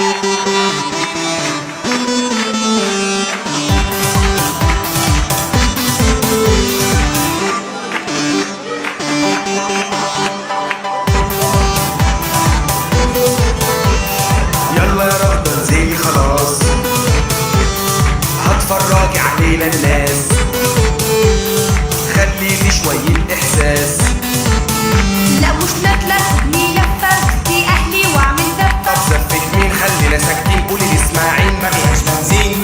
يلا يا رغدة انزلي خلاص، هتفرجي علينا الناس، خليلي شوية إحساس. لا مش نازلة سيبني لفة أهلي وأعمل دفة. طب زفت مين خلينا ساكتين، قولي لي اسماعيل ما فيهاش بنزين.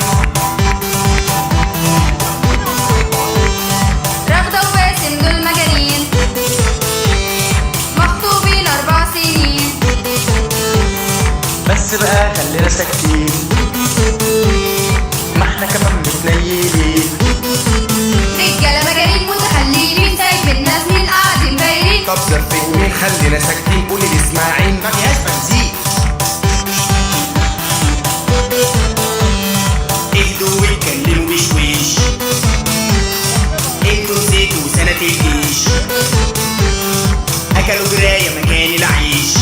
رغدة وباسم دول مجانين، مخطوبين 4 سنين. بس بقى خلينا ساكتين، ما احنا كمان متنيلين. رجالة مجانين متخليين، سايب الناس مين قاعدين بايرين. طب زفت مين خلينا ساكتين، قولي لي اسماعيل ما فيهاش بنزين. اهدوا واتكلموا بشويش، انتوا نسيتوا سنة الجيش، اكلوا دراية مكان العيش.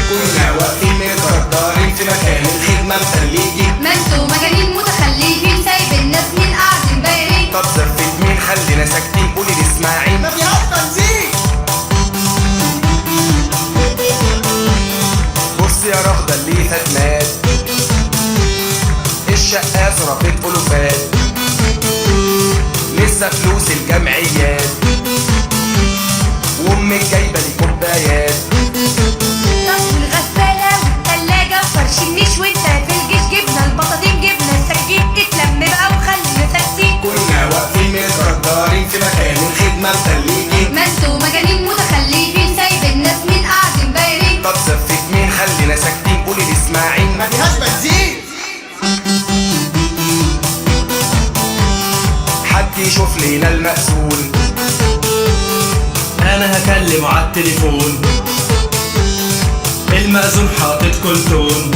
كنا واقفين متقدرين في مكان الخدمة مخليجي. ما انتوا مجانين متخليين، سايب الناس مين قاعدين بايرين. طب زفت مين خلينا ساكتين، قولي لي اسماعيل ما فيهاش بنزين. بص يا رغدة اللي فات مات، الشقة صرفت ألوفات، لسه فلوس الجمعيات، وأمك جايبة لي كوبايات. طب والغسالة والتلاجة فرش النيش، وانت في الجيش جبنا البطاطين، جبنا السكين. اتلم بقى وخلينا ساكتين. كنا واقفين متقدرين في مكان الخدمة مخليجي. ما انتوا مجانين متخليين، سايب الناس مين قاعدين بايرين. طب زفت مين خلينا ساكتين، قولي لي اسماعيل ما فيهاش بنزين. حد يشوف لينا المأذون، انا هكلمه عالتليفون، المأذون حاطط كلتون،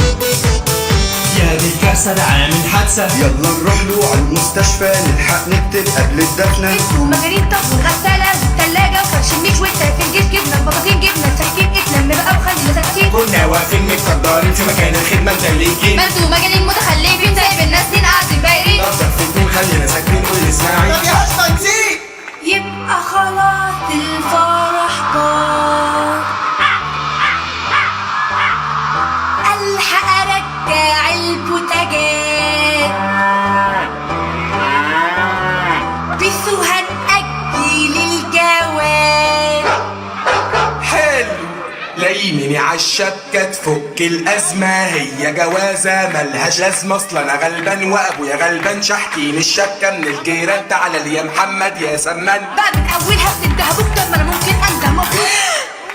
يا دي الكارثة ده عامل حادثة. يلا نروح له على المستشفى نلحق نكتب قبل الدفنة. انتوا مجانين. طب والغسالة والتلاجة وفرش النيش، وانت في الجيش جبنا البطاطين، جبنا السكين. اتلم بقى وخلينا ساكتين. كنا واقفين متقدرين في مكان الخدمة مدلكين. ما انتوا مجانين متخلفين، سايب الناس مين قاعدين بايرين. طب زفت مين خلينا ساكتين، قولي لي اسماعيل ما فيهاش بنزين. يبقى خلاص الفرح طار، الحق ارجع البوتاجات، بيسو هنأجل الجواز. حلو، لايميني عالشبكة تفك الأزمة، هي جوازة ملهاش لازمة، أصل أنا غلبان وأبويا غلبان، شحتين الشبكة من الجيران، تعالى لي يا محمد يا سمان. بقى من اولها بتديها بكتر، ما انا ممكن انده.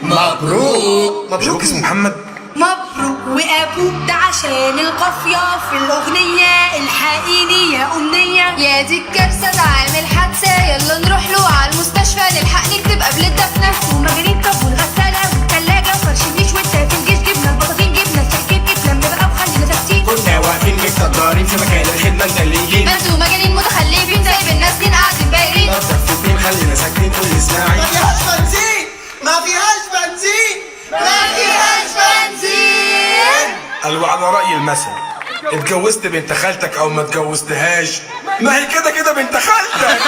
مبروك. مبروك اسمه محمد. مبروك وابوك ده عشان القافية في الأغنية، الحقيني يا أمنية. يا دي الكارثة ده عامل حادثة، يلا نروح له على المستشفى نلحق نكتب قبل الدفنة. ومجانين. طب والغسالة والتلاجة فرش النيش، وانت في الجيش جبنا البطاطين، جبنا السكين. اتلم بقى وخلينا ساكتين. كنا واقفين متقدرين في مكان الخدمة مدلكين. ما انتوا مجانين متخلفين، سايب الناس مين قاعدين بايرين. طب زفت مين خلينا ساكتين، قولي لي اسماعيل ما فيهاش بنزين، ما فيهاش بنزين، ما فيهاش بنزين. قالوا على رأي المثل، اتجوزت بنت خالتك او ما اتجوزتهاش، ما هي كده كده بنت خالتك.